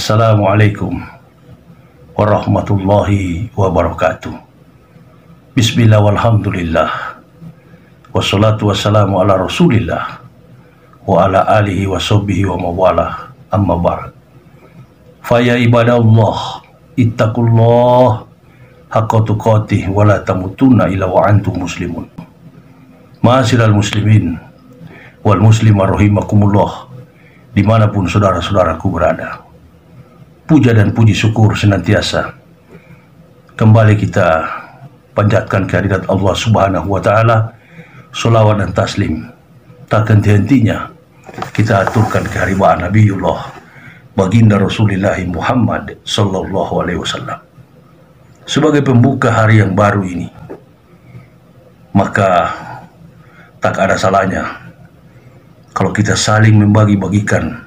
Assalamualaikum warahmatullahi wabarakatuh. Bismillah walhamdulillah. Wassalatu wassalamu ala rasulillah wa ala alihi wa sahbihi wa mawalah, amma ba'd. Faya ibadallah ittaqullah haqqa tuqatih wa la tamutunna illa wa antum muslimun. Ma'asyiral muslimin wal muslimah rahimakumullah, dimanapun saudara-saudaraku berada. Puja dan puji syukur senantiasa kembali kita panjatkan kehadirat Allah Subhanahu wa Ta'ala. Sholawat dan taslim tak henti-hentinya kita aturkan keharibaan Nabiullah baginda Rasulullah Muhammad sallallahu alaihi wasallam. Sebagai pembuka hari yang baru ini, maka tak ada salahnya kalau kita saling membagi-bagikan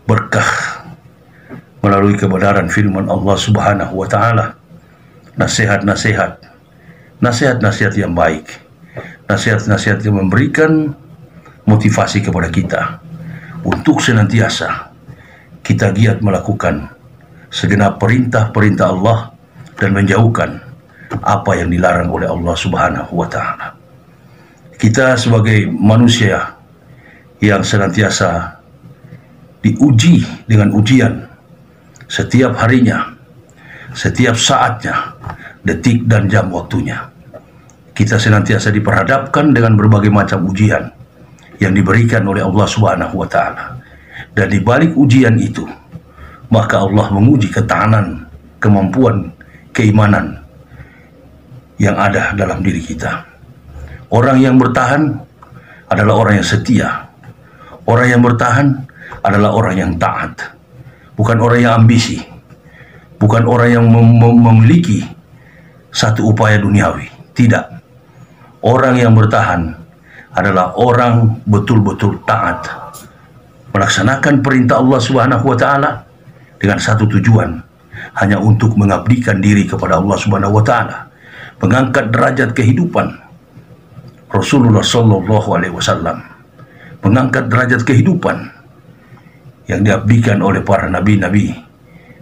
berkah melalui kebenaran firman Allah Subhanahu wa Ta'ala, nasihat-nasihat yang baik, nasihat-nasihat yang memberikan motivasi kepada kita untuk senantiasa kita giat melakukan segenap perintah-perintah Allah dan menjauhkan apa yang dilarang oleh Allah Subhanahu wa Ta'ala. Kita sebagai manusia yang senantiasa diuji dengan ujian setiap harinya, setiap saatnya, detik dan jam waktunya. Kita senantiasa diperhadapkan dengan berbagai macam ujian yang diberikan oleh Allah Subhanahu wa Ta'ala. Dan di balik ujian itu, maka Allah menguji ketahanan, kemampuan, keimanan yang ada dalam diri kita. Orang yang bertahan adalah orang yang setia. Orang yang bertahan adalah orang yang taat. Bukan orang yang ambisi, bukan orang yang memiliki satu upaya duniawi. Tidak. Orang yang bertahan adalah orang betul-betul taat, melaksanakan perintah Allah Subhanahu wa Ta'ala dengan satu tujuan, hanya untuk mengabdikan diri kepada Allah Subhanahu wa Ta'ala, mengangkat derajat kehidupan Rasulullah sallallahu alaihi wasallam, mengangkat derajat kehidupan yang diabdikan oleh para nabi-nabi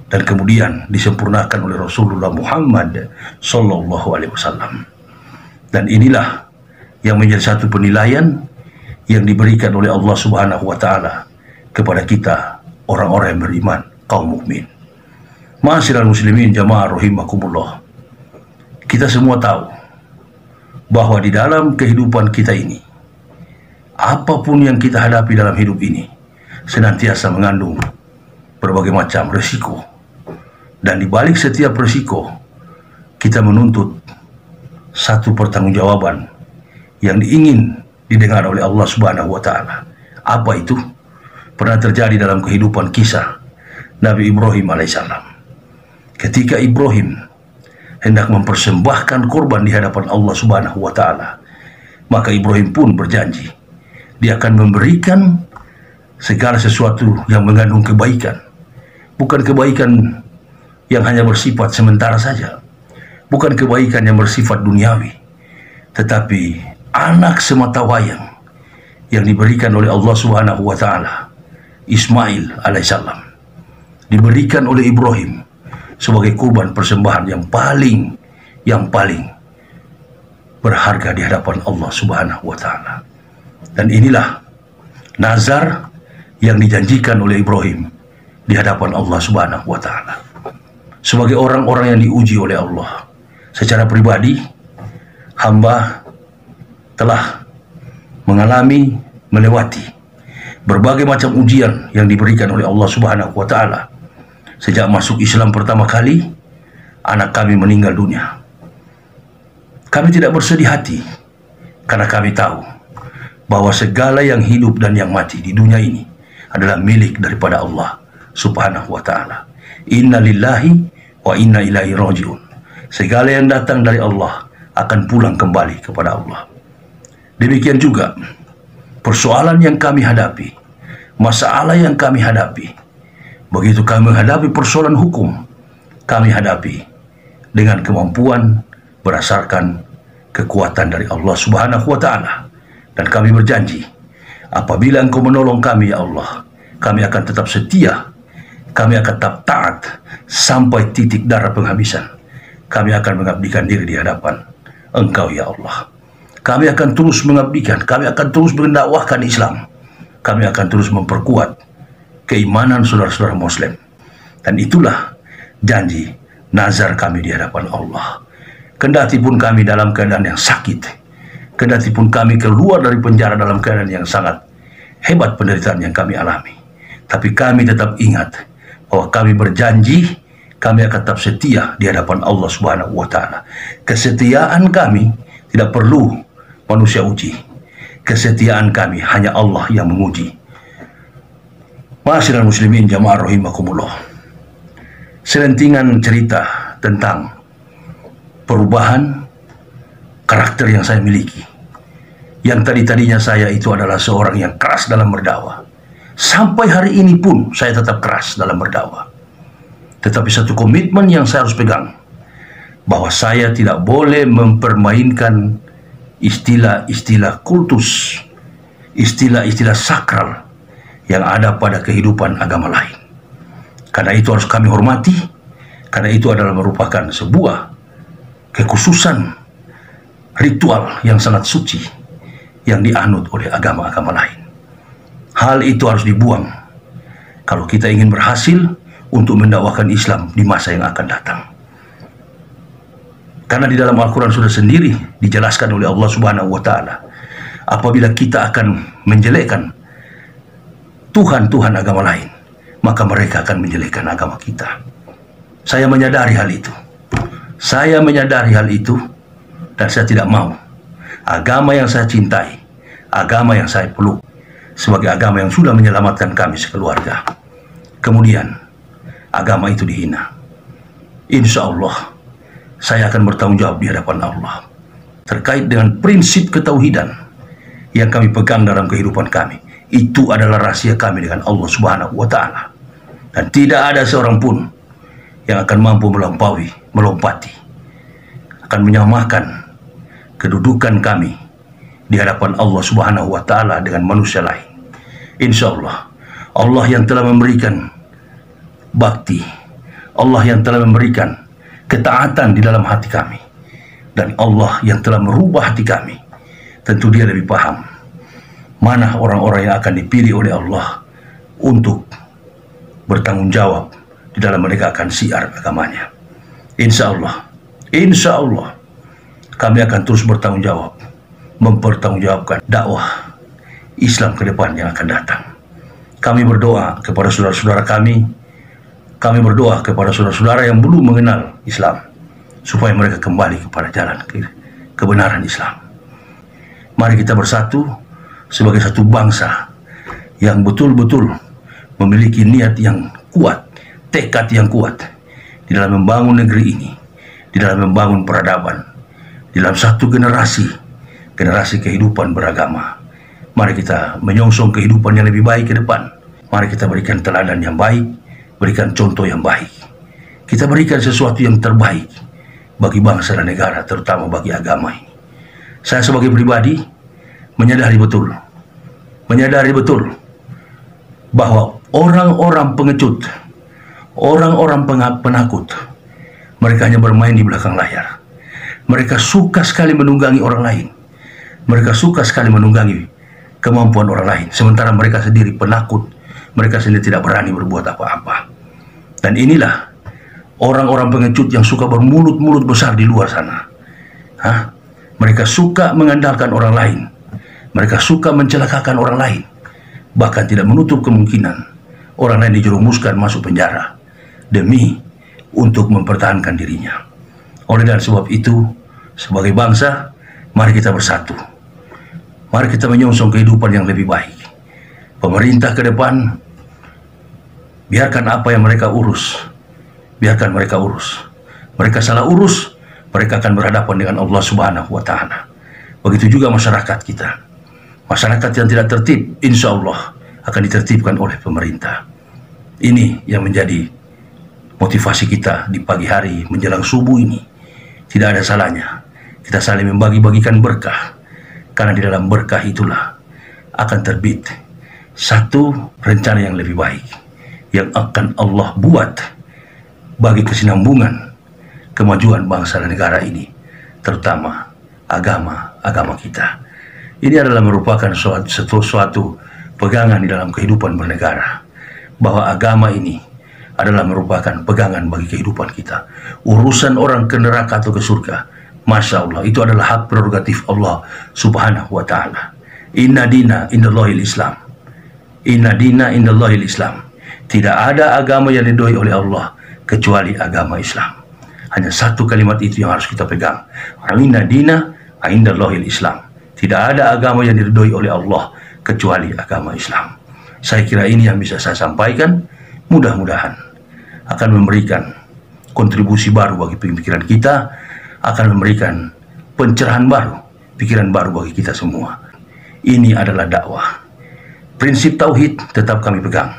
dan kemudian disempurnakan oleh Rasulullah Muhammad sallallahu alaihi wasallam. Dan inilah yang menjadi satu penilaian yang diberikan oleh Allah Subhanahu wa Ta'ala kepada kita, orang-orang yang beriman, kaum mukmin. Ma'asyiral muslimin jamaah rahimakumullah, kita semua tahu bahwa di dalam kehidupan kita ini, apapun yang kita hadapi dalam hidup ini senantiasa mengandung berbagai macam resiko, dan di balik setiap resiko kita menuntut satu pertanggungjawaban yang ingin didengar oleh Allah Subhanahu wa Ta'ala. Apa itu? Pernah terjadi dalam kehidupan kisah Nabi Ibrahim alaihissalam. Ketika Ibrahim hendak mempersembahkan korban di hadapan Allah Subhanahu wa Ta'ala, maka Ibrahim pun berjanji dia akan memberikan segala sesuatu yang mengandung kebaikan. Bukan kebaikan yang hanya bersifat sementara saja, bukan kebaikan yang bersifat duniawi, tetapi anak sematawayang yang diberikan oleh Allah Subhanahu wa Ta'ala, Ismail alaihissalam, diberikan oleh Ibrahim sebagai kurban persembahan yang paling berharga di hadapan Allah Subhanahu wa Ta'ala. Dan inilah nazar yang dijanjikan oleh Ibrahim di hadapan Allah Subhanahu wa Ta'ala. Sebagai orang-orang yang diuji oleh Allah secara pribadi, hamba telah melewati berbagai macam ujian yang diberikan oleh Allah Subhanahu wa Ta'ala. Sejak masuk Islam pertama kali, anak kami meninggal dunia. Kami tidak bersedih hati karena kami tahu bahwa segala yang hidup dan yang mati di dunia ini adalah milik daripada Allah Subhanahu wa Ta'ala. Inna lillahi wa inna ilaihi raji'un. Segala yang datang dari Allah akan pulang kembali kepada Allah. Demikian juga persoalan yang kami hadapi, masalah yang kami hadapi, begitu kami menghadapi persoalan hukum, kami hadapi dengan kemampuan berdasarkan kekuatan dari Allah Subhanahu wa Ta'ala. Dan kami berjanji, apabila Engkau menolong kami ya Allah, kami akan tetap setia Kami akan tetap taat sampai titik darah penghabisan. Kami akan mengabdikan diri di hadapan Engkau ya Allah. Kami akan terus mengabdikan, kami akan terus mendakwahkan Islam. Kami akan terus memperkuat keimanan saudara-saudara Muslim. Dan itulah janji nazar kami di hadapan Allah. Kendati pun kami dalam keadaan yang sakit, kendati pun kami keluar dari penjara dalam keadaan yang sangat hebat penderitaan yang kami alami, tapi kami tetap ingat bahwa kami berjanji kami akan tetap setia di hadapan Allah Subhanahu wa Ta'ala. Kesetiaan kami tidak perlu manusia uji. Kesetiaan kami hanya Allah yang menguji. Ma'asyiral muslimin jamaah rahimakumullah. Selentingan cerita tentang perubahan karakter yang saya miliki. Yang tadinya saya itu adalah seorang yang keras dalam berdakwah. Sampai hari ini pun saya tetap keras dalam berdakwah. Tetapi satu komitmen yang saya harus pegang, bahwa saya tidak boleh mempermainkan istilah-istilah kultus, istilah-istilah sakral yang ada pada kehidupan agama lain. Karena itu harus kami hormati, karena itu adalah merupakan sebuah kekhususan ritual yang sangat suci yang dianut oleh agama-agama lain. Hal itu harus dibuang kalau kita ingin berhasil untuk mendakwahkan Islam di masa yang akan datang. Karena di dalam Al-Quran sudah sendiri dijelaskan oleh Allah Subhanahu wa Ta'ala, apabila kita akan menjelekkan Tuhan-Tuhan agama lain, maka mereka akan menjelekkan agama kita. Saya menyadari hal itu. Saya menyadari hal itu, dan saya tidak mau agama yang saya cintai, agama yang saya peluk, sebagai agama yang sudah menyelamatkan kami sekeluarga, kemudian agama itu dihina. Insya Allah saya akan bertanggung jawab di hadapan Allah terkait dengan prinsip ketauhidan yang kami pegang dalam kehidupan kami. Itu adalah rahasia kami dengan Allah Subhanahu wa Ta'ala, dan tidak ada seorang pun yang akan mampu melompati, akan menyamakan kedudukan kami di hadapan Allah Subhanahu wa Ta'ala dengan manusia lain. Insya Allah, Allah yang telah memberikan bakti, Allah yang telah memberikan ketaatan di dalam hati kami, dan Allah yang telah merubah hati kami, tentu Dia lebih paham mana orang-orang yang akan dipilih oleh Allah untuk bertanggung jawab di dalam menegakkan syiar agamanya. Insya Allah kami akan terus bertanggung jawab, mempertanggungjawabkan dakwah Islam ke depan yang akan datang. Kami berdoa kepada saudara-saudara kami berdoa kepada saudara-saudara yang belum mengenal Islam, supaya mereka kembali kepada jalan kebenaran Islam. Mari kita bersatu sebagai satu bangsa yang betul-betul memiliki niat yang kuat, tekad yang kuat di dalam membangun negeri ini, di dalam membangun peradaban, di dalam satu generasi kehidupan beragama. Mari kita menyongsong kehidupan yang lebih baik ke depan. Mari kita berikan teladan yang baik, berikan contoh yang baik. Kita berikan sesuatu yang terbaik bagi bangsa dan negara, terutama bagi agama ini. Saya sebagai pribadi menyadari betul bahwa orang-orang pengecut, orang-orang penakut, mereka hanya bermain di belakang layar. Mereka suka sekali menunggangi orang lain. Mereka suka sekali menunggangi kemampuan orang lain, sementara mereka sendiri penakut, mereka sendiri tidak berani berbuat apa-apa. Dan inilah orang-orang pengecut yang suka bermulut-mulut besar di luar sana. Mereka suka mengandalkan orang lain, mereka suka mencelakakan orang lain, bahkan tidak menutup kemungkinan orang lain dijerumuskan masuk penjara demi untuk mempertahankan dirinya. Oleh dan sebab itu, sebagai bangsa, mari kita bersatu. Mari kita menyongsong kehidupan yang lebih baik. Pemerintah ke depan, biarkan apa yang mereka urus, biarkan mereka urus. Mereka salah urus, mereka akan berhadapan dengan Allah Subhanahu wa Ta'ala. Begitu juga masyarakat kita. Masyarakat yang tidak tertib, insya Allah akan ditertibkan oleh pemerintah. Ini yang menjadi motivasi kita di pagi hari menjelang subuh ini. Tidak ada salahnya kita saling membagi-bagikan berkah, karena di dalam berkah itulah akan terbit satu rencana yang lebih baik, yang akan Allah buat bagi kesinambungan kemajuan bangsa dan negara ini, terutama agama kita. Ini adalah merupakan suatu pegangan di dalam kehidupan bernegara, bahwa agama ini adalah merupakan pegangan bagi kehidupan kita. Urusan orang ke neraka atau ke surga, Masya Allah, itu adalah hak prerogatif Allah subhanahu wa ta'ala. Inna dina indallahil Islam. Inna dina indallahil Islam. Tidak ada agama yang diridhoi oleh Allah kecuali agama Islam. Hanya satu kalimat itu yang harus kita pegang. Inna dina indallahil Islam. Tidak ada agama yang diridhoi oleh Allah kecuali agama Islam. Saya kira ini yang bisa saya sampaikan. Mudah-mudahan akan memberikan kontribusi baru bagi pemikiran kita, akan memberikan pencerahan baru, pikiran baru bagi kita semua. Ini adalah dakwah. Prinsip tauhid tetap kami pegang,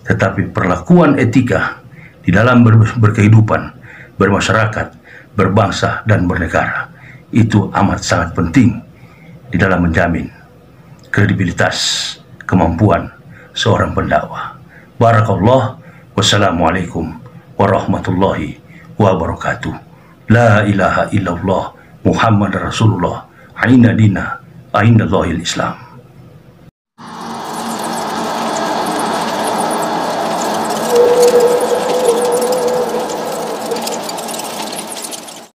tetapi perlakuan etika di dalam berkehidupan, bermasyarakat, berbangsa dan bernegara, itu amat sangat penting di dalam menjamin kredibilitas, kemampuan seorang pendakwah. Barakallah. Wassalamualaikum warahmatullahi wabarakatuh. La ilaha illallah Muhammad Rasulullah. Inna dina indallahil Islam.